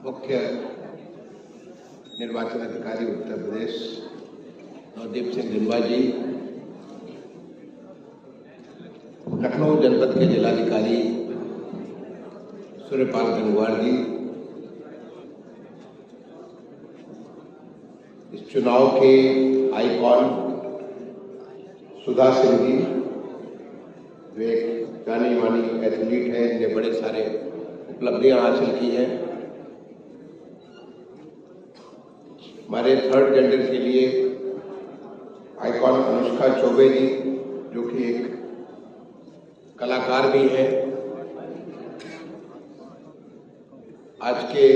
मुख्य निर्वाचन अधिकारी उत्तर प्रदेश नवदीप सिंह धिंडवा जी, लखनऊ जनपद के जिलाधिकारी सूर्यपाल गंगवार जी, इस चुनाव के आइकॉन सुधा सिंह जी, जो एक जानी मानी एथलीट है, इनने बड़े सारे उपलब्धियां हासिल की हैं। हमारे थर्ड जेंडर के लिए आइकॉन अनुष्का चौबे जी, जो कि एक कलाकार भी हैं। आज के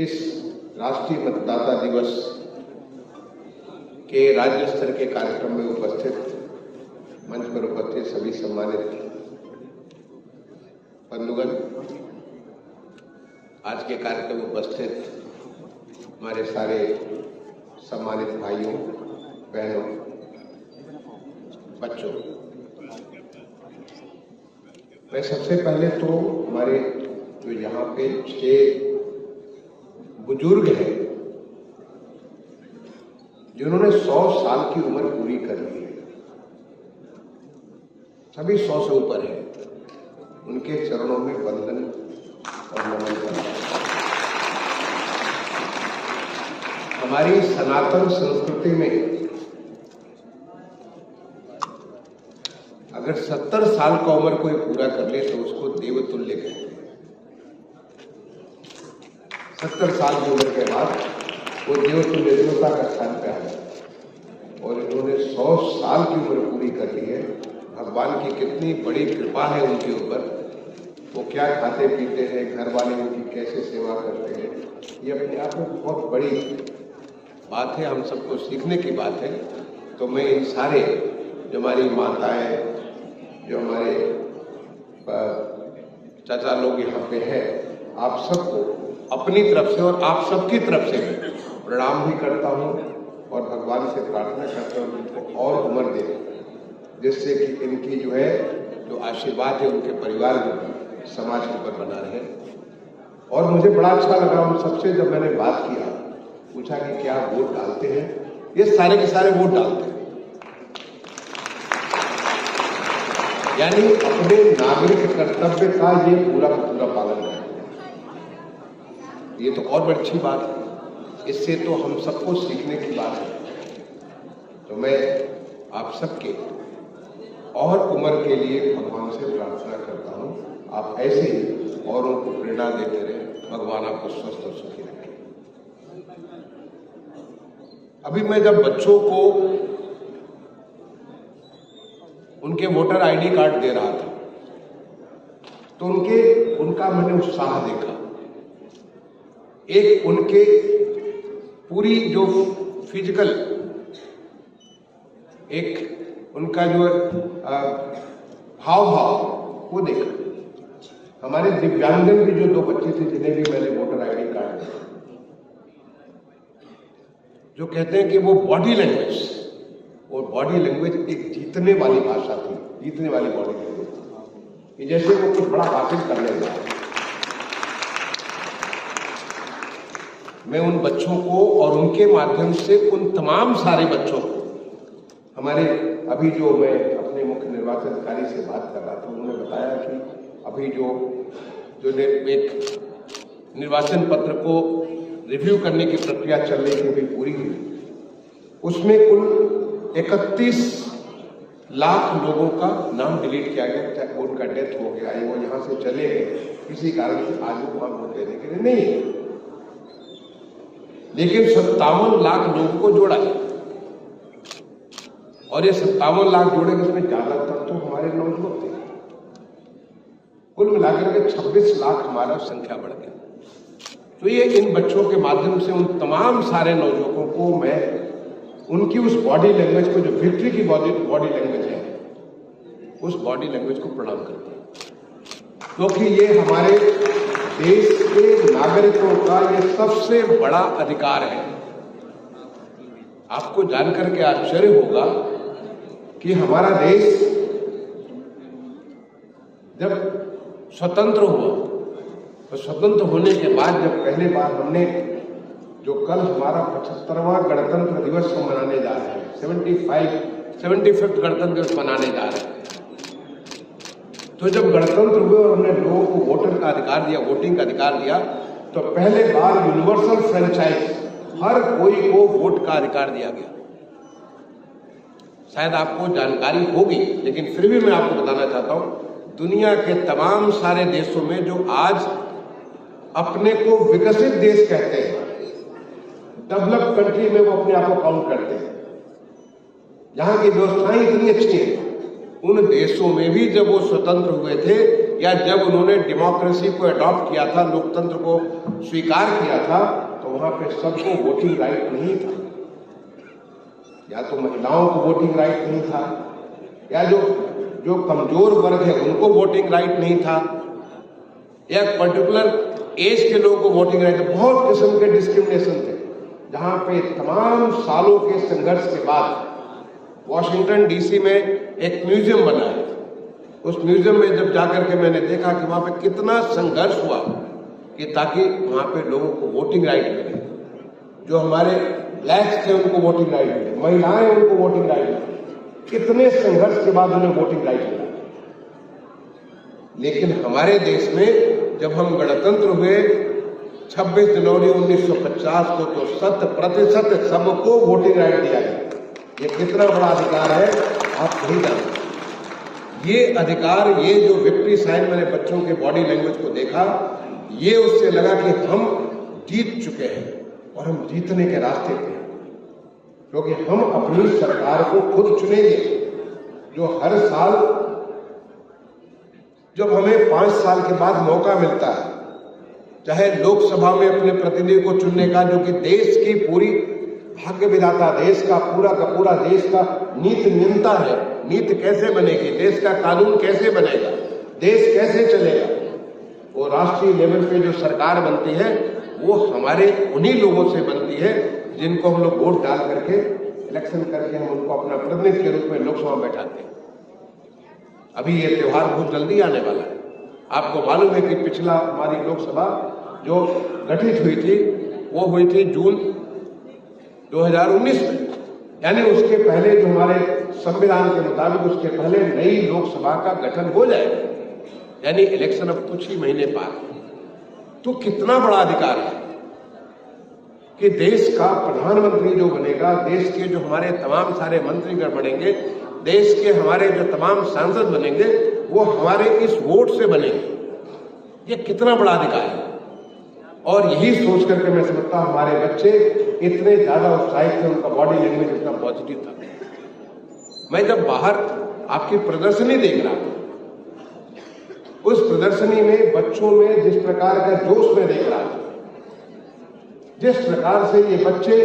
इस राष्ट्रीय मतदाता दिवस के राज्य स्तर के कार्यक्रम में उपस्थित, मंच पर उपस्थित सभी सम्मानित बंधुगण, आज के कार्यक्रम में उपस्थित हमारे सारे सम्मानित भाइयों, बहनों, बच्चों, मैं सबसे पहले तो हमारे जो यहाँ पे 6 बुजुर्ग हैं जिन्होंने 100 साल की उम्र पूरी कर ली है, सभी 100 से ऊपर हैं, उनके चरणों में वंदन और नमन करता हूं। हमारी सनातन संस्कृति में अगर 70 साल का उम्र कोई पूरा कर ले तो उसको देवतुल्य कहते हैं। 70 साल की उम्र के बाद वो देवतुल्य देवता का स्थान पे आ जाता, और इन्होंने 100 साल की उम्र पूरी कर ली है। भगवान की कितनी बड़ी कृपा है उनके ऊपर। वो क्या खाते पीते हैं, घर वाले उनकी कैसे सेवा करते हैं, ये अपने आप में बहुत बड़ी बात है, हम सबको सीखने की बात है। तो मैं इन सारे जो हमारी माताएं, जो हमारे चाचा लोग यहाँ पे हैं, आप सबको अपनी तरफ से और आप सबकी तरफ से प्रणाम भी करता हूँ और भगवान से प्रार्थना करता हूँ उनको और उम्र दे, जिससे कि इनकी जो है जो आशीर्वाद है उनके परिवार में, समाज के ऊपर बना रहे। और मुझे बड़ा अच्छा लगा उन सबसे जब मैंने बात किया, पूछा कि क्या वोट डालते हैं, ये सारे के सारे वोट डालते हैं, यानी अपने नागरिक कर्तव्य का ये पूरा पालन करते हैं। ये तो और बड़ी अच्छी बात है, इससे तो हम सबको सीखने की बात है। तो मैं आप सबके और उम्र के लिए भगवान से प्रार्थना करता हूँ, आप ऐसे ही औरों को प्रेरणा देते रहे, भगवान आपको स्वस्थ और सुखी रखे। अभी मैं जब बच्चों को उनके वोटर आईडी कार्ड दे रहा था तो उनका मैंने उत्साह देखा। एक उनके पूरी जो फिजिकल, एक उनका जो हाव भाव वो देखा। हमारे दिव्यांगन भी जो 2 बच्चे थे जिन्हें भी मैंने वोटर आईडी कार्ड दिया, जो कहते हैं कि वो बॉडी लैंग्वेज, और बॉडी लैंग्वेज एक जीतने वाली भाषा थी, जीतने वाली बॉडी लैंग्वेज थी, जैसे वो कुछ बड़ा हासिल करने लगा। मैं उन बच्चों को और उनके माध्यम से उन तमाम सारे बच्चों को, हमारे अभी जो मैं अपने मुख्य निर्वाचन अधिकारी से बात कर रहा था, उन्होंने बताया कि अभी जो एक निर्वाचन पत्र को रिव्यू करने की प्रक्रिया चल रही थी, अभी पूरी हुई, उसमें कुल 31 लाख लोगों का नाम डिलीट किया गया, चाहे उनका डेथ हो गया, वो यहाँ से चले गए किसी कारण से, आज वो वहां वोट देने के लिए नहीं, लेकिन 57 लाख लोगों को जोड़ा है। और ये 57 लाख जोड़े, जिसमें ज्यादातर तो हमारे नौजवान थे। कुल मिलाकर के 26 लाख हमारा संख्या बढ़ गया। तो ये इन बच्चों के माध्यम से उन तमाम सारे नौजवानों को मैं उनकी उस बॉडी लैंग्वेज को, जो विक्ट्री की बॉडी लैंग्वेज है, उस बॉडी लैंग्वेज को प्रणाम करता हूं, क्योंकि ये हमारे देश के नागरिकों का ये सबसे बड़ा अधिकार है। आपको जानकर के आश्चर्य होगा कि हमारा देश जब स्वतंत्र हुआ तो स्वतंत्र होने के बाद जब पहले बार हमने जो कल हमारा 75वां गणतंत्र दिवस हम मनाने जा रहे हैं, 75th गणतंत्र दिवस मनाने जा रहे हैं, तो जब गणतंत्र हुए और हमने लोगों को वोटर का अधिकार दिया, वोटिंग का अधिकार दिया, तो पहले बार यूनिवर्सल फ्रेंचाइज, हर कोई को वोट का अधिकार दिया गया। शायद आपको जानकारी होगी, लेकिन फिर भी मैं आपको बताना चाहता हूं, दुनिया के तमाम सारे देशों में जो आज अपने को विकसित देश कहते हैं, डेवलप्ड कंट्री में वो अपने आप को काउंट करते हैं, जहां की व्यवस्थाएं इतनी अच्छी हैं, उन देशों में भी जब वो स्वतंत्र हुए थे या जब उन्होंने डेमोक्रेसी को अडॉप्ट किया था, लोकतंत्र को स्वीकार किया था, तो वहां पे सबको वोटिंग राइट नहीं था। या तो महिलाओं को वोटिंग राइट नहीं था, या जो कमजोर वर्ग है उनको वोटिंग राइट नहीं था, या पर्टिकुलर एज के लोगों को वोटिंग राइट, बहुत किस्म के डिस्क्रिमिनेशन थे। जहां पे तमाम सालों के संघर्ष के बाद वॉशिंगटन डीसी में एक म्यूजियम बना है। उस म्यूजियम में जब जाकर के मैंने देखा कि वहां पे कितना संघर्ष हुआ कि ताकि वहां पे लोगों को वोटिंग राइट मिले, जो हमारे ब्लैक्स थे उनको वोटिंग राइट मिले, महिलाएं उनको वोटिंग राइट मिले, कितने संघर्ष के बाद उन्हें वोटिंग राइट मिला। लेकिन हमारे देश में जब हम गणतंत्र हुए 26 जनवरी 1950 को, तो 100% सबको वोटिंग राइट दिया गया। ये कितना बड़ा अधिकार है आप नहीं जानते। ये अधिकार, ये जो विक्ट्री साइन मैंने बच्चों के बॉडी लैंग्वेज को देखा, ये उससे लगा कि हम जीत चुके हैं और हम जीतने के रास्ते पे, क्योंकि हम अपनी सरकार को खुद चुनेंगे। जो हर साल जब हमें 5 साल के बाद मौका मिलता है, चाहे लोकसभा में अपने प्रतिनिधि को चुनने का, जो कि देश की पूरी भाग्य विधाता, देश का पूरा देश का नीति नियंता है, नीति कैसे बनेगी, देश का कानून कैसे बनेगा, देश कैसे चलेगा, वो राष्ट्रीय लेवल पे जो सरकार बनती है वो हमारे उन्हीं लोगों से बनती है जिनको हम लोग वोट डाल करके, इलेक्शन करके हम उनको अपना प्रतिनिधि के रूप में लोकसभा में बैठाते हैं। अभी ये त्योहार बहुत जल्दी आने वाला है। आपको मालूम है कि पिछला हमारी लोकसभा जो गठित हुई थी वो हुई थी जून 2019 में, यानी उसके पहले जो हमारे संविधान के मुताबिक उसके पहले नई लोकसभा का गठन हो जाएगा, यानी इलेक्शन अब कुछ ही महीने बाद। तो कितना बड़ा अधिकार है कि देश का प्रधानमंत्री जो बनेगा, देश के जो हमारे तमाम सारे मंत्रीगण बनेंगे, देश के हमारे जो तमाम सांसद बनेंगे, वो हमारे इस वोट से बनेंगे। ये कितना बड़ा अधिकार है। और यही सोच करके मैं समझता हूं हमारे बच्चे इतने ज्यादा उत्साहित थे, उनका बॉडी लैंग्वेज इतना पॉजिटिव था। मैं जब बाहर आपकी प्रदर्शनी देख रहा था, उस प्रदर्शनी में बच्चों में जिस प्रकार का जोश मैं देख रहा था, जिस प्रकार से ये बच्चे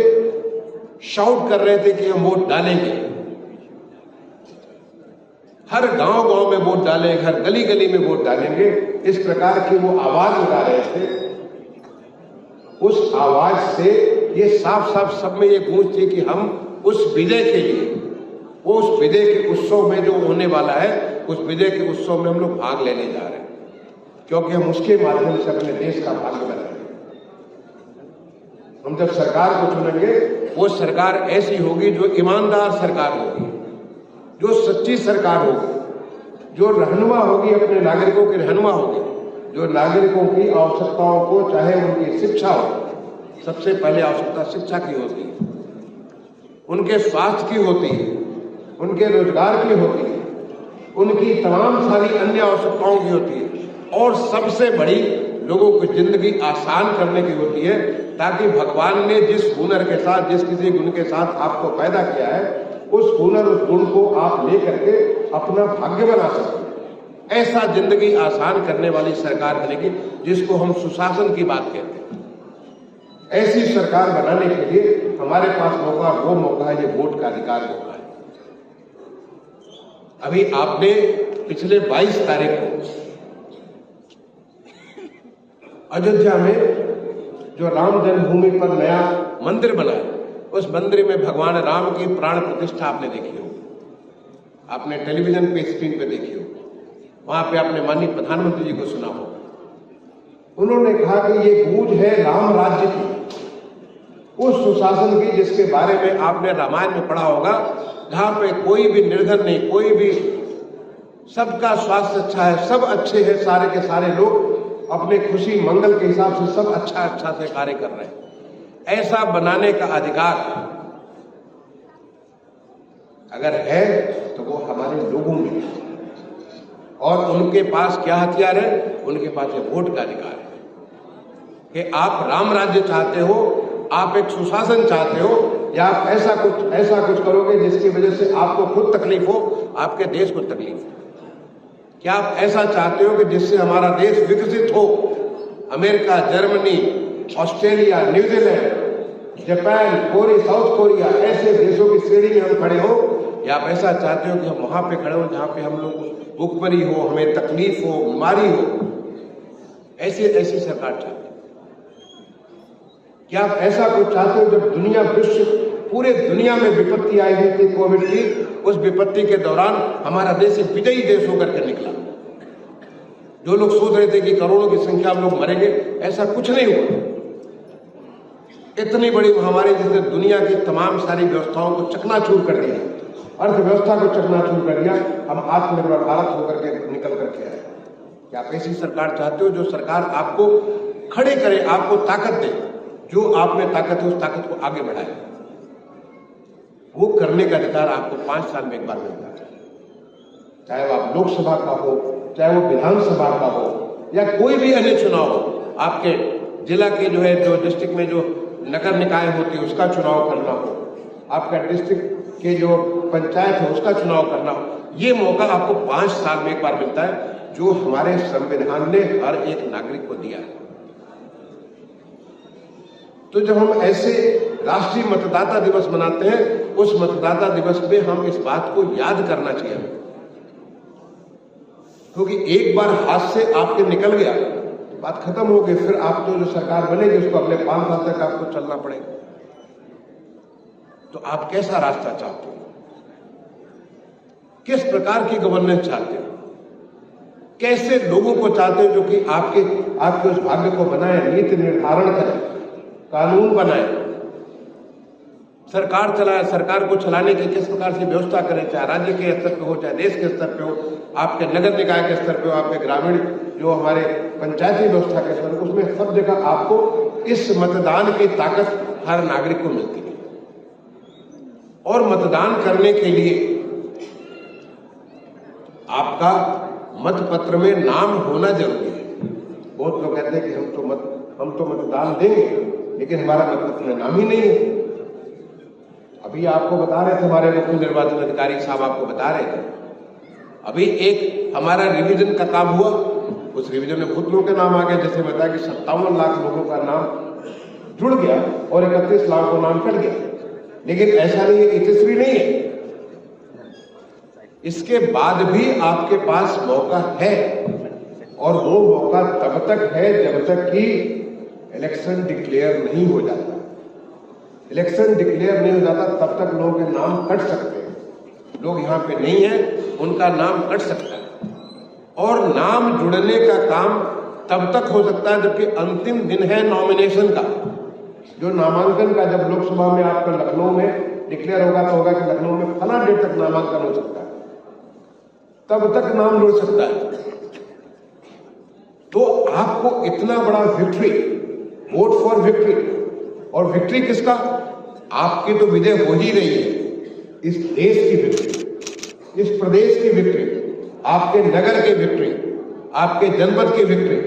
शाउट कर रहे थे कि हम वोट डालेंगे, हर गांव-गांव में वोट डालेंगे, हर गली-गली में वोट डालेंगे, इस प्रकार की वो आवाज उठा रहे थे। उस आवाज से ये साफ साफ सब में ये गूंज थी कि हम उस विजय के लिए, वो उस विजय के उत्सव में जो होने वाला है, उस विजय के उत्सव में हम लोग भाग लेने जा रहे हैं, क्योंकि हम उसके माध्यम से अपने देश का भाग्य बनाएंगे। हम जब सरकार को चुनेंगे, वो सरकार ऐसी होगी जो ईमानदार सरकार होगी, जो सच्ची सरकार होगी, जो रहनुमा होगी, अपने नागरिकों की रहनुमा होगी, जो नागरिकों की आवश्यकताओं को, चाहे उनकी शिक्षा हो, सबसे पहले आवश्यकता शिक्षा की होती है, उनके स्वास्थ्य की होती है, उनके रोजगार की होती है, उनकी तमाम सारी अन्य आवश्यकताओं की होती है, और सबसे बड़ी लोगों की जिंदगी आसान करने की होती है, ताकि भगवान ने जिस हुनर के साथ, जिस किसी गुण के साथ आपको पैदा किया है, उस हुनर, उस गुण को आप लेकर के अपना भाग्य बना सकते हैं। ऐसा जिंदगी आसान करने वाली सरकार बनेगी, जिसको हम सुशासन की बात कहते हैं। ऐसी सरकार बनाने के लिए हमारे पास मौका, वो मौका है, ये वोट का अधिकार मौका है। अभी आपने पिछले 22 तारीख को अयोध्या में जो राम जन्मभूमि पर नया मंदिर बना है, उस मंदिर में भगवान राम की प्राण प्रतिष्ठा आपने देखी हो, आपने टेलीविजन पे, स्क्रीन पे देखी हो, वहां पे आपने माननीय प्रधानमंत्री जी को सुना हो। उन्होंने कहा कि ये गूंज है राम राज्य की, उस सुशासन की जिसके बारे में आपने रामायण में पढ़ा होगा, जहां पे कोई भी निर्धन नहीं, कोई भी, सबका स्वास्थ्य अच्छा है, सब अच्छे हैं, सारे के सारे लोग अपने खुशी मंगल के हिसाब से सब अच्छा से कार्य कर रहे हैं। ऐसा बनाने का अधिकार अगर है तो वो हमारे लोगों में है, और उनके पास क्या हथियार है? उनके पास ये वोट का अधिकार है कि आप राम राज्य चाहते हो, आप एक सुशासन चाहते हो, या आप ऐसा कुछ करोगे जिसकी वजह से आपको खुद तकलीफ हो, आपके देश को तकलीफ हो। क्या आप ऐसा चाहते हो कि जिससे हमारा देश विकसित हो, America, Germany, Australia, New Zealand, Japan, south Korea, ऐसे देशों की श्रेणी में हम खड़े हो, या आप ऐसा चाहते हो कि हम वहां पे खड़े हो जहां पे हम लोग भूखमरी हो, हमें तकलीफ हो, बीमारी हो? ऐसी सरकार चाहते हो? क्या आप ऐसा कुछ चाहते हो जब पूरे दुनिया में विपत्ति आई हुई थी कोविड की, उस विपत्ति के दौरान हमारा देश एक विजयी देश होकर के निकला? जो लोग सोच रहे थे कि करोड़ों की संख्या में लोग मरेंगे, ऐसा कुछ नहीं हुआ। इतनी बड़ी महामारी जिसने दुनिया की तमाम सारी व्यवस्थाओं को चकनाचूर कर दिया, अर्थव्यवस्था को चकनाचूर कर दिया, हम आत्मनिर्भर भारत होकर के निकल करके आए। क्या आप ऐसी सरकार चाहते हो जो सरकार आपको खड़े करे, आपको ताकत दे, जो आप में ताकत है उस ताकत को आगे बढ़ाए? वो करने का अधिकार आपको 5 साल में एक बार मिलता है, चाहे वो आप लोकसभा का हो, चाहे वो विधानसभा का हो, या कोई भी अन्य चुनाव हो। आपके जिला के जो डिस्ट्रिक्ट में जो नगर निकाय होती है उसका चुनाव करना हो, आपका डिस्ट्रिक्ट के जो पंचायत है उसका चुनाव करना हो, ये मौका आपको 5 साल में एक बार मिलता है, जो हमारे संविधान ने हर एक नागरिक को दिया है। तो जब हम ऐसे राष्ट्रीय मतदाता दिवस मनाते हैं, उस मतदाता दिवस में हम इस बात को याद करना चाहिए, क्योंकि एक बार हाथ से आपके निकल गया तो बात खत्म हो गई। फिर आप जो सरकार बनेगी उसको अगले 5 साल तक आपको चलना पड़ेगा। तो आप कैसा रास्ता चाहते हो? किस प्रकार की गवर्नेंस चाहते हो? कैसे लोगों को चाहते हो जो कि आपके उस भाग्य को बनाए, नीति निर्धारण करें, कानून बनाए, सरकार चलाए, सरकार को चलाने की किस प्रकार से व्यवस्था करें, चाहे राज्य के स्तर पे हो, चाहे देश के स्तर पे हो, आपके नगर निकाय के स्तर पे हो, आपके ग्रामीण जो हमारे पंचायती व्यवस्था के स्तर, उसमें सब जगह आपको इस मतदान की ताकत हर नागरिक को मिलती है। और मतदान करने के लिए आपका मतपत्र में नाम होना जरूरी है। बहुत लोग कहते हैं कि हम तो मतदान देंगे, लेकिन हमारा मतपत्र में नाम ही नहीं है। अभी आपको बता रहे थे, हमारे मुख्य निर्वाचन अधिकारी साहब आपको बता रहे थे, अभी एक हमारा रिवीजन का काम हुआ, उस रिवीजन में बहुत लोगों के नाम आ गए। जैसे बताया कि 57 लाख लोगों का नाम जुड़ गया और 31 लाख को नाम कट गया, लेकिन ऐसा नहीं है, इतिश्री नहीं है। इसके बाद भी आपके पास मौका है, और वो मौका तब तक है जब तक कि इलेक्शन डिक्लेयर नहीं हो जाता। इलेक्शन डिक्लेयर नहीं हो जाता तब तक लोगों के नाम कट सकते हैं। लोग यहाँ पे नहीं है, उनका नाम कट सकता है, और नाम जुड़ने का काम तब तक हो सकता है जबकि अंतिम दिन है नॉमिनेशन का, जो नामांकन का। जब लोकसभा में आपका लखनऊ में डिक्लेयर होगा तो होगा कि लखनऊ में फला डेट तक नामांकन हो सकता है, तब तक नाम जुड़ सकता है। तो आपको इतना बड़ा विक्ट्री, वोट फॉर विक्ट्री, और विक्ट्री किसका? आपकी तो विजय हो ही रही है, इस देश की विक्ट्री, इस प्रदेश की विक्ट्री, आपके नगर की विक्ट्री, आपके जनपद की विक्ट्री।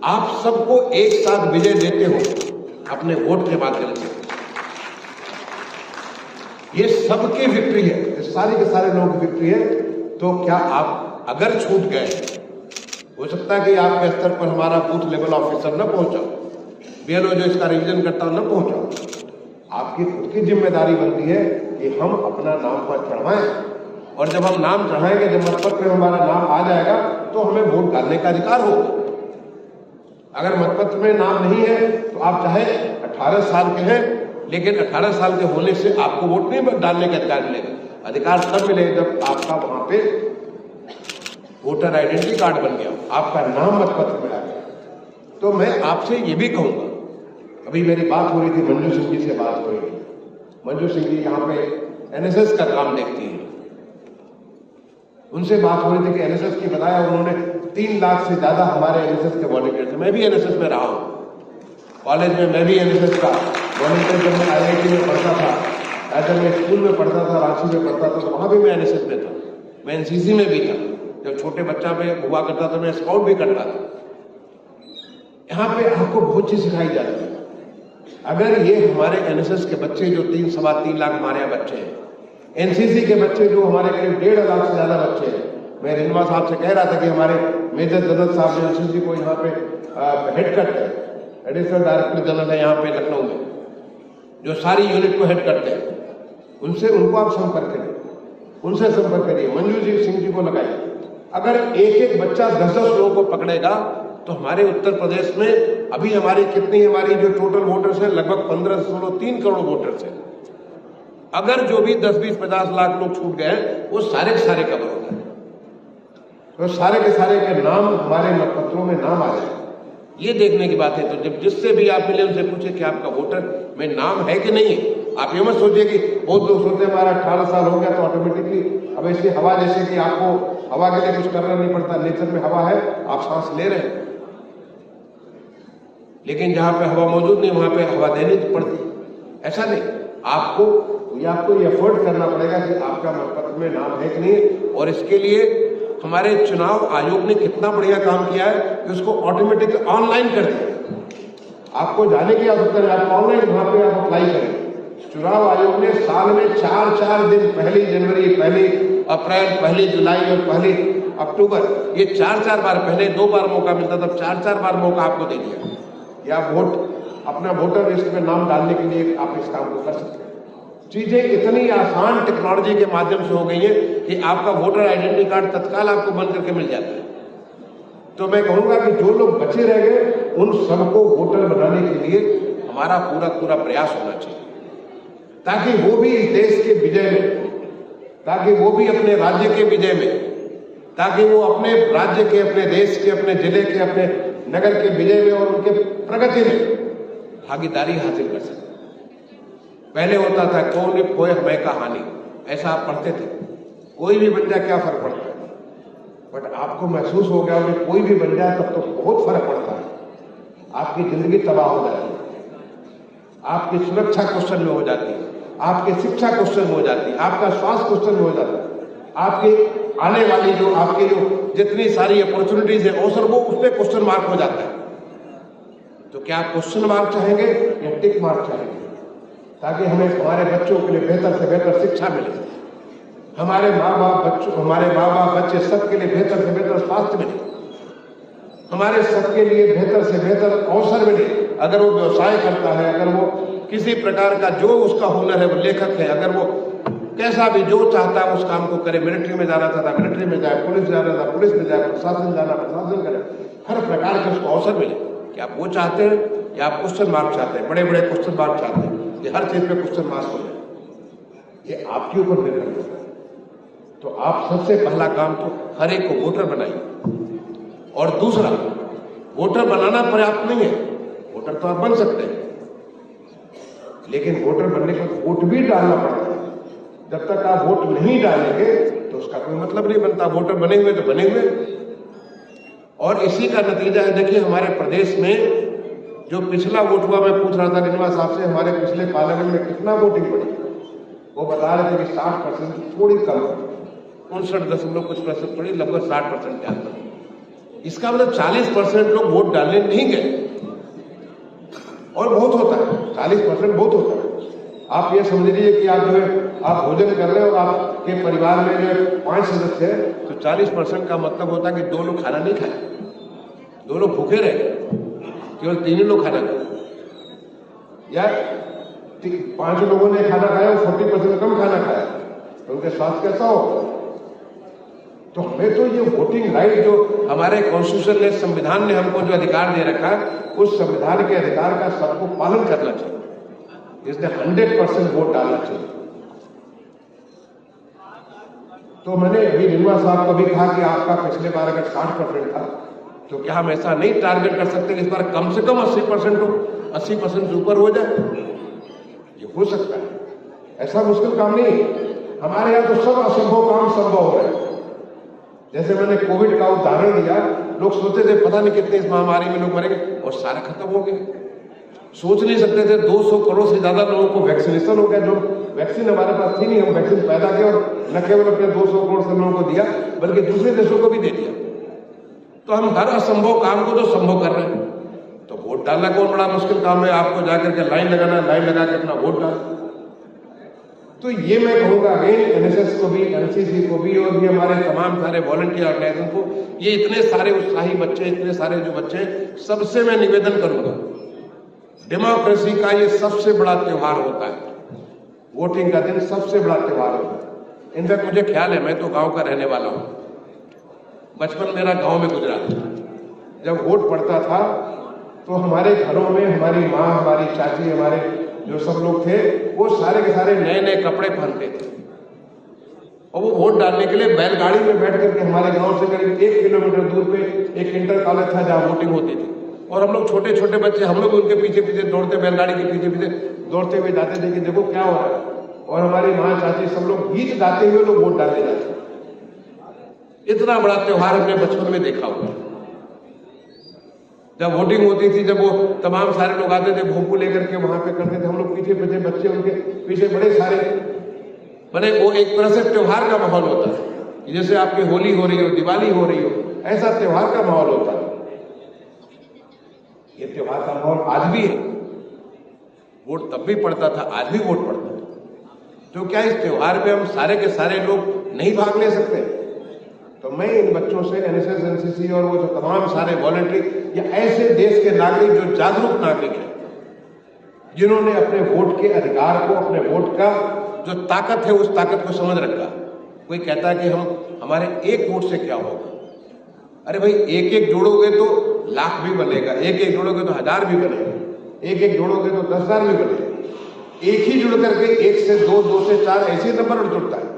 आप सबको एक साथ विजय देते हो अपने वोट के माध्यम से। ये सबकी विक्ट्री है, ये सारे के सारे लोगों की विक्ट्री है। तो क्या आप अगर छूट गए, हो सकता है कि आपके स्तर पर हमारा बूथ लेवल ऑफिसर न पहुंचा, बीएलओ जो इसका रिवीजन करता न पहुंचा, आपकी खुद की जिम्मेदारी बनती है कि हम अपना नाम पर चढ़ाएं, और जब हम नाम चढ़ाएंगे, जब मतपत्र में हमारा नाम आ जाएगा तो हमें वोट डालने का अधिकार होगा। अगर मतपत्र में नाम नहीं है तो आप चाहे 18 साल के हैं, लेकिन 18 साल के होने से आपको वोट नहीं डालने का अधिकार मिलेगा। अधिकार तब मिलेगा जब आपका वहां पे वोटर आइडेंटिटी कार्ड बन गया, आपका नाम मतपत्र में आ गया। तो मैं आपसे ये भी कहूंगा, अभी मेरी बात हो रही थी, मंजू सिंह जी से बात हो रही थी। मंजू सिंह जी यहाँ पे एनएसएस का काम देखती है, उनसे बात हो रही थी कि एनएसएस की बताया उन्होंने 3 लाख से ज्यादा हमारे एनएसएस के वॉलंटियर थे। मैं भी एनएसएस में रहा हूँ, कॉलेज में मैं भी एनएसएस का वॉलंटियर, जब मैं आईआईटी में पढ़ता था, जब मैं स्कूल में पढ़ता था, रांची में पढ़ता था, तो वहां भी मैं एनएसएस में था, मैं एनसीसी में भी था। जब छोटे बच्चा में हुआ करता था मैं स्काउट भी करता था। यहाँ पे आपको बहुत चीज सिखाई जाती है। अगर ये हमारे एनएसएस के बच्चे जो 3-3.25 लाख हमारे यहाँ बच्चे हैं, एनसीसी के बच्चे जो हमारे करीब 1.5 लाख से ज्यादा बच्चे हैं, मैं रिन्वा साहब से कह रहा था कि हमारे मेजर जनरल साहब जो एनसीसी को यहाँ पे हेड करते हैं, एडिशनल डायरेक्टर जनरल है यहाँ पे लखनऊ में, जो सारी यूनिट को हेड करते हैं, उनसे उनको आप संपर्क करिए, उनसे संपर्क करिए, मंजू जी सिंह जी को लगाइए। अगर एक एक बच्चा 10-10 लोगों को पकड़ेगा तो हमारे उत्तर प्रदेश में अभी हमारी जो टोटल वोटर्स हैं लगभग 15.3 करोड़ वोटर्स हैं। अगर जो भी 10-20-50 लाख लोग छूट गए वो सारे के सारे कवर हो गए, तो सारे के सारे के नाम हमारे मतपत्रों में नाम आ जाए, ये देखने की बात है। तो जब जिससे भी आप मिले उनसे पूछे कि आपका वोटर में नाम है कि नहीं है। आप ये मत सोचिए कि बहुत लोग सोचते हैं हमारा 18 साल हो गया तो ऑटोमेटिकली, अब ऐसी हवा जैसे कि आपको हवा के लिए कुछ करना नहीं पड़ता, नेचर में हवा है, आप सांस ले रहे हैं, लेकिन जहां पे हवा मौजूद नहीं वहां पे हवा देनी पड़ती, ऐसा नहीं। आपको ये एफर्ट करना पड़ेगा कि आपका मतपत्र में नाम है कि नहीं। और इसके लिए हमारे चुनाव आयोग ने कितना बढ़िया काम किया है कि उसको ऑटोमेटिक ऑनलाइन कर दिया। आपको जाने की आवश्यकता नहीं, आप ऑनलाइन वहां पे आप अप्लाई करें। चुनाव आयोग ने साल में 4-4 दिन, 1 जनवरी, 1 अप्रैल, 1 जुलाई और 1 अक्टूबर, ये 4-4 बार, पहले 2 बार मौका मिलता था, 4-4 बार मौका आपको दे दिया या अपना वोटर लिस्ट में नाम डालने के लिए आप इस काम को कर सकते हैं। चीजें इतनी आसान टेक्नोलॉजी के माध्यम से हो गई है कि आपका वोटर आइडेंटिटी कार्ड तत्काल आपको बन करके मिल जाता है। तो मैं कहूंगा कि जो लोग बचे रह गए उन सबको वोटर बनाने के लिए हमारा पूरा प्रयास होना चाहिए, ताकि वो भी इस देश के विजय में, ताकि वो भी अपने राज्य के विजय में, ताकि वो अपने राज्य के, अपने देश के, अपने जिले के, अपने नगर के विजय में और उनके प्रगति में भागीदारी हासिल कर सके। पहले होता था कौन खोए हमें का हानि, ऐसा आप पढ़ते थे, कोई भी बन जाए क्या फर्क पड़ता है। बट आपको महसूस हो गया कि कोई भी बन जाए तब तो बहुत फर्क पड़ता है। आपकी जिंदगी तबाह हो जाती है, आपकी सुरक्षा क्वेश्चन में हो जाती है, आपकी शिक्षा क्वेश्चन में हो जाती है, आपका स्वास्थ्य क्वेश्चन में हो जाता है, आपकी आने वाली आपकी जितनी सारी अपॉर्चुनिटीज है अवसर, वो उस पर क्वेश्चन मार्क हो जाता है। तो क्या आप क्वेश्चन मार्क चाहेंगे या टिक मार्क चाहेंगे, ताकि हमें हमारे बच्चों के लिए बेहतर से बेहतर शिक्षा मिले, हमारे माँ बाप बच्चे सबके लिए बेहतर से बेहतर स्वास्थ्य मिले, हमारे सबके लिए बेहतर से बेहतर अवसर मिले। अगर वो व्यवसाय करता है, अगर वो किसी प्रकार का जो उसका हुनर है, वो लेखक है, अगर वो कैसा भी जो चाहता है उस काम को करे, मिलिट्री में जाना चाहता मिलिट्री में जाए, पुलिस जाना था पुलिस में जाए, प्रशासन जाना प्रशासन करे, हर प्रकार के उसको अवसर मिले। कि आप वो चाहते हैं या आप क्वेश्चन मार्क चाहते हैं, बड़े बड़े क्वेश्चन मार्क चाहते हैं, ये हर चीज पे क्वेश्चन मार्क हो जाए, ये आपके ऊपर निर्भर करता है। तो आप सबसे पहला काम तो हर एक को वोटर बनाइए। और दूसरा, वोटर बनाना पर्याप्त नहीं है, वोटर तो आप बन सकते हैं, लेकिन वोटर बनने के बाद वोट भी डालना पड़ता है। जब तक आप वोट नहीं डालेंगे तो उसका कोई मतलब नहीं बनता। वोटर बने हुए तो बने हुए। और इसी का नतीजा है, देखिए हमारे प्रदेश में जो पिछला वोट हुआ, मैं पूछ रहा था रिन्वा साहब से, हमारे पिछले पार्लियामेंट में कितना वोटिंग पड़ी, वो बता रहे थे कि 60% थोड़ी कम, 59 कुछ % पड़ी, लगभग 60% के आसपास। इसका मतलब 40% लोग वोट डालने नहीं गए, और बहुत होता है, 40% बहुत होता है। आप ये समझ लीजिए कि आप जो है आप भोजन कर रहे हो, आपके परिवार में जो है 5 सदस्य है, तो 40% का मतलब होता है कि 2 लोग खाना नहीं खाए, 2 लोग भूखे रहे, केवल 3 ही लोग खाना खाए, या 5 लोगों ने खाना खाया, 40% कम खाना खाया, तो उनके स्वास्थ्य कैसा हो। तो हमें तो ये वोटिंग राइट जो हमारे कॉन्स्टिट्यूशन ने, संविधान ने हमको जो अधिकार दे रखा है, उस संविधान के अधिकार का सबको पालन करना चाहिए, इसलिए 100% वोट डालना चाहिए। तो मैंने अभी रिन्वा साहब को भी कहा कि आपका पिछले बार अगर 60% था तो क्या हम ऐसा नहीं टारगेट कर सकते कि इस बार कम से कम 80% हो, 80% से ऊपर हो जाए? ये हो सकता है, ऐसा मुश्किल काम नहीं है। हमारे यहाँ तो सब असंभव काम संभव हो रहे हैं। जैसे मैंने कोविड का उदाहरण दिया, लोग सोचते थे पता नहीं कितने इस महामारी में लोग मरेंगे, और सारे खत्म हो गए। सोच नहीं सकते थे 200 करोड़ से ज्यादा लोगों को वैक्सीनेशन हो गया। जो वैक्सीन हमारे पास थी नहीं, हम वैक्सीन पैदा किया और न केवल अपने 200 करोड़ से लोगों को दिया, बल्कि दूसरे देशों को भी दे दिया। तो हम हर असंभव काम को तो संभव कर रहे हैं। तो वोट डालना कौन बड़ा मुश्किल काम है? आपको जाकर के लाइन लगाना, लाइन लगा के अपना वोट डाल। तो ये मैं कहूँगा एनएसएस को भी, एनसीसी को भी, और भी हमारे तमाम सारे वॉलंटियर ऑर्गेनाइजेशन को, ये इतने सारे उत्साही बच्चे, इतने सारे जो बच्चे, सबसे मैं निवेदन करूंगा, डेमोक्रेसी का ये सबसे बड़ा त्योहार होता है। वोटिंग का दिन सबसे बड़ा त्योहार होता है। इनफैक्ट मुझे ख्याल है, मैं तो गांव का रहने वाला हूं, बचपन मेरा गांव में गुजरा। जब वोट पड़ता था तो हमारे घरों में हमारी माँ, हमारी चाची, हमारे जो सब लोग थे, वो सारे के सारे नए नए कपड़े पहनते थे, और वो वोट डालने के लिए बैलगाड़ी में बैठ करके हमारे गांव से करीब 1 किलोमीटर दूर पे एक इंटर कॉलेज था जहां वोटिंग होती थी, और हम लोग छोटे छोटे बच्चे, हम लोग उनके पीछे पीछे दौड़ते, बैलगाड़ी के पीछे पीछे दौड़ते हुए जाते थे कि देखो क्या हो रहा है, और हमारी माँ, चाची सब लोग गीत गाते हुए लोग वोट डालने जाते। इतना बड़ा त्योहार हमने बचपन में देखा हुआ। जब वोटिंग होती थी, जब वो तमाम सारे लोग आते थे भोंपू लेकर के वहां पे करते थे, हम लोग पीछे पीछे बच्चे, उनके पीछे बड़े सारे, बड़े, वो एक तरह से त्योहार का माहौल होता है। जैसे आपकी होली हो रही हो, दिवाली हो रही हो, ऐसा त्योहार का माहौल होता है। ये त्योहार का माहौल आज भी है। वोट तब भी पड़ता था, आज भी वोट पड़ता है। तो क्या इस त्योहार पे हम सारे के सारे लोग नहीं भाग ले सकते? तो मैं इन बच्चों से, एनएसएस, एनसीसी और वो जो तमाम सारे वॉलंटरी, या ऐसे देश के नागरिक जो जागरूक नागरिक हैं, जिन्होंने अपने वोट के अधिकार को, अपने वोट का जो ताकत है, उस ताकत को समझ रखा। कोई कहता है कि हमारे एक वोट से क्या होगा? अरे भाई, एक एक जोड़ोगे तो लाख भी बनेगा, एक एक जोड़ोगे तो 1000 भी बनेगा, एक एक जोड़ोगे तो 10,000 भी बनेगा। एक ही जुड़ करके 1 से 2, 2 से 4 ऐसे नंबर जुड़ता है।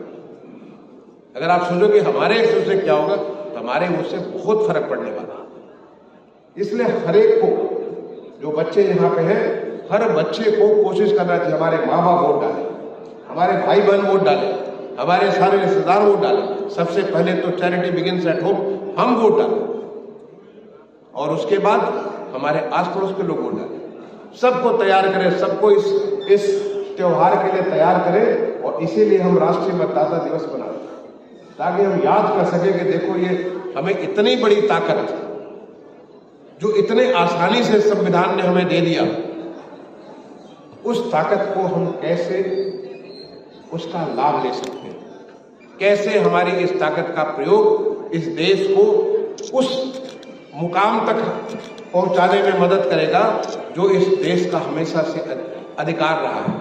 अगर आप सोचोगे हमारे 100 से क्या होगा, तो हमारे उससे बहुत फर्क पड़ने वाला है। इसलिए हर एक को, जो बच्चे यहाँ पे हैं, हर बच्चे को कोशिश करना चाहिए हमारे माँ बाप वोट डालें, हमारे भाई बहन वोट डालें, हमारे सारे रिश्तेदार वोट डालें। सबसे पहले तो चैरिटी बिगिंस एट होम, हम वोट डालें, और उसके बाद हमारे आस पड़ोस के लोग वोट डालें। सबको तैयार करें, सबको इस त्योहार के लिए तैयार करें, और इसीलिए हम राष्ट्रीय मतदाता दिवस मनाते हैं, ताकि हम याद कर सके कि देखो, ये हमें इतनी बड़ी ताकत जो इतने आसानी से संविधान ने हमें दे दिया, उस ताकत को हम कैसे उसका लाभ ले सकते हैं, कैसे हमारी इस ताकत का प्रयोग इस देश को उस मुकाम तक पहुंचाने में मदद करेगा जो इस देश का हमेशा से अधिकार रहा है।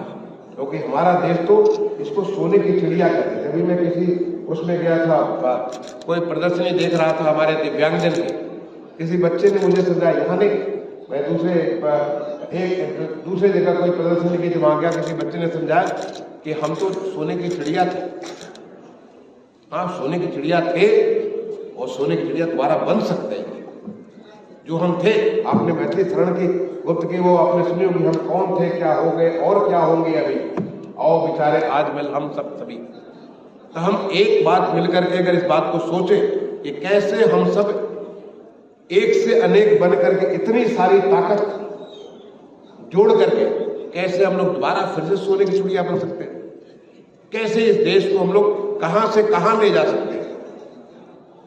क्योंकि हमारा देश तो इसको सोने की चिड़िया कहते हैं। अभी मैं किसी उसमें गया था, कोई प्रदर्शनी देख रहा था हमारे दिव्यांगजन की, किसी बच्चे ने मुझे समझाया, यहाँ नहीं, मैं दूसरे जगह कोई प्रदर्शनी की जब गया, किसी बच्चे ने समझाया कि हम तो सोने की चिड़िया थे। हाँ, सोने की चिड़िया थे, और सोने की चिड़िया दोबारा बन सकते हैं। जो हम थे, आपने मैथिली शरण की गुप्त की वो आपने सुनी होगी, हम कौन थे, क्या हो गए और क्या होंगे अभी, आओ बेचारे आज मिल हम सब सभी। तो हम एक बात मिलकर के अगर इस बात को सोचें कि कैसे हम सब एक से अनेक बन करके इतनी सारी ताकत जोड़ करके कैसे हम लोग दोबारा फिर से सोने की चिड़िया बन सकते हैं, कैसे इस देश को हम लोग कहां से कहां ले जा सकते हैं।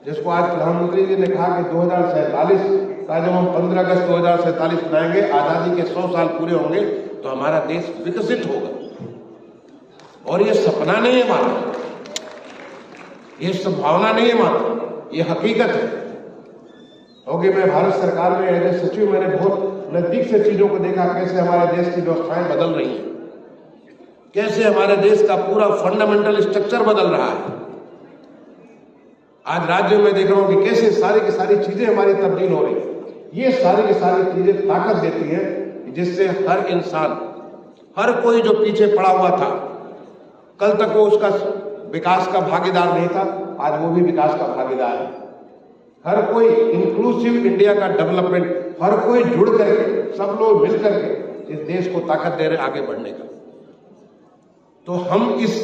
जिसको आज प्रधानमंत्री जी ने कहा कि 2047 का जब हम 15 अगस्त 2047 मनाएंगे, आजादी के 100 साल पूरे होंगे, तो हमारा देश विकसित होगा। और ये सपना नहीं है मात्र, ये संभावना नहीं है मात्र, ये हकीकत है। क्योंकि मैं भारत सरकार में एज सचिव, मैंने बहुत नजदीक से चीजों को देखा, कैसे हमारे देश की व्यवस्थाएं बदल रही हैं, कैसे हमारे देश का पूरा फंडामेंटल स्ट्रक्चर बदल रहा है। आज राज्यों में देख रहा हूं कि कैसे सारी की सारी चीजें हमारी तब्दील हो रही है। ये सारी की सारी चीजें ताकत देती है, जिससे हर इंसान, हर कोई जो पीछे पड़ा हुआ था, कल तक वो उसका विकास का भागीदार नहीं था, आज वो भी विकास का भागीदार है। हर कोई इंक्लूसिव इंडिया का डेवलपमेंट, हर कोई जुड़ करके, सब लोग मिल करके इस देश को ताकत दे रहे आगे बढ़ने का। तो हम इस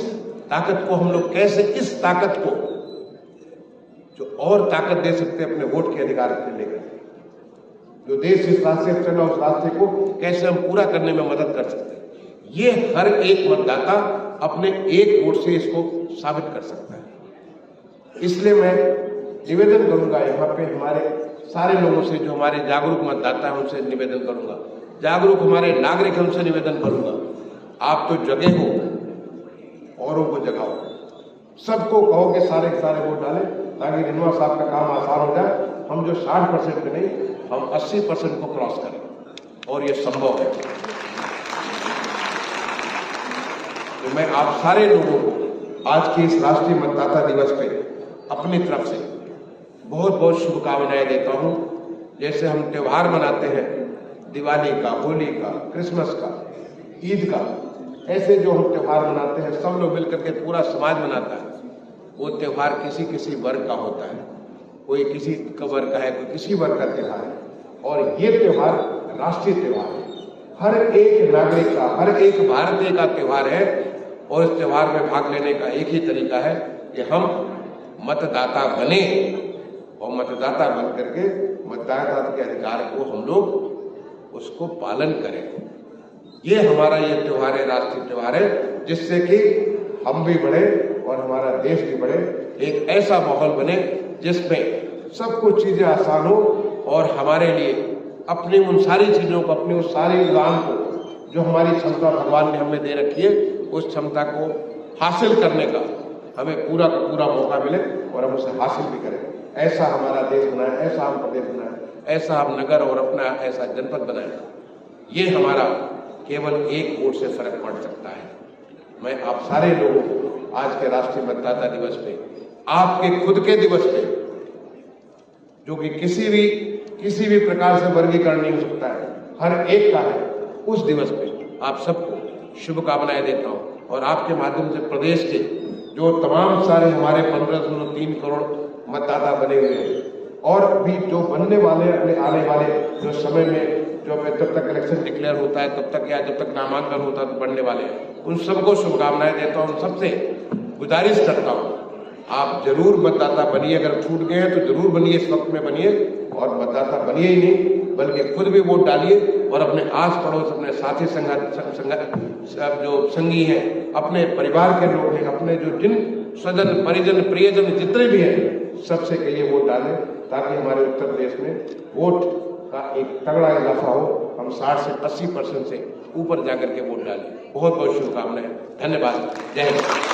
ताकत को, हम लोग कैसे इस ताकत को जो और ताकत दे सकते हैं अपने वोट के अधिकार से लेकर, जो देश इस रास्ते से चला उस रास्ते को कैसे हम पूरा करने में मदद कर सकते हैं, ये हर एक मतदाता अपने एक वोट से इसको साबित कर सकता है। इसलिए मैं निवेदन करूंगा यहाँ पे हमारे सारे लोगों से, जो हमारे जागरूक मतदाता हैं उनसे निवेदन करूंगा, जागरूक हमारे नागरिक हैं उनसे निवेदन करूंगा, आप तो जगे हो, औरों को जगाओ, सबको कहो कि सारे के सारे वोट डालें ताकि रिनवा साहब का काम आसान हो जाए। हम जो 60% में नहीं, हम 80% को क्रॉस करें और ये संभव है। तो मैं आप सारे लोगों को आज के इस राष्ट्रीय मतदाता दिवस पे अपनी तरफ से बहुत बहुत शुभकामनाएं देता हूं। जैसे हम त्योहार मनाते हैं, दिवाली का, होली का, क्रिसमस का, ईद का, ऐसे जो हम त्योहार मनाते हैं, सब लोग मिलकर के पूरा समाज मनाता है, वो त्योहार किसी किसी वर्ग का होता है, कोई किसी का वर्ग का है, कोई किसी वर्ग का त्योहार है, और ये त्योहार राष्ट्रीय त्योहार है, हर एक नागरिक का, हर एक भारतीय का त्योहार है। और इस त्योहार में भाग लेने का एक ही तरीका है कि हम मतदाता बने और मतदाता बन करके मतदाता के अधिकार को हम लोग उसको पालन करें। ये हमारा ये त्योहार है, राष्ट्रीय त्योहार है, जिससे कि हम भी बढ़े और हमारा देश भी बढ़े, एक ऐसा माहौल बने जिसमें सब कुछ चीजें आसान हो और हमारे लिए अपनी उन सारी चीजों को, अपनी उस सारी उड़ान को, जो हमारी क्षमता भगवान ने हमें दे रखी है, उस क्षमता को हासिल करने का हमें पूरा का पूरा मौका मिले और हम उसे हासिल भी करें। ऐसा हमारा देश बनाए, ऐसा हम प्रदेश बनाए, ऐसा हम नगर और अपना ऐसा जनपद बनाए, ये हमारा केवल एक वोट से फर्क पड़ सकता है। मैं आप सारे लोगों को आज के राष्ट्रीय मतदाता दिवस पे, आपके खुद के दिवस पे, जो कि किसी भी प्रकार से वर्गीकरण नहीं हो सकता है, हर एक का है, उस दिवस पे आप सबको शुभकामनाएं देता हूं। और आपके माध्यम से प्रदेश के जो तमाम सारे हमारे 15.3 करोड़ मतदाता बने हुए हैं और भी जो बनने वाले, अपने आने वाले जो समय में, जो जब तक इलेक्शन डिक्लेयर होता है तब तक, या जब तक नामांकन होता है तो बनने वाले, उन सबको शुभकामनाएं देता हूं। सबसे गुजारिश करता हूं, आप जरूर मतदाता बनिए, अगर छूट गए हैं तो जरूर बनिए, इस वक्त में बनिए, और मतदाता बनिए ही नहीं बल्कि खुद भी वोट डालिए और अपने आस पड़ोस, अपने साथी जो संगी हैं, अपने परिवार के लोग हैं, अपने जो जिन स्वजन, परिजन, प्रियजन जितने भी हैं, सबसे कहिए वोट डालें ताकि हमारे उत्तर प्रदेश में वोट का एक तगड़ा इजाफा हो, हम 60 से 80% से ऊपर जाकर के वोट डालें। बहुत बहुत शुभकामनाएं, धन्यवाद, जय हिंद।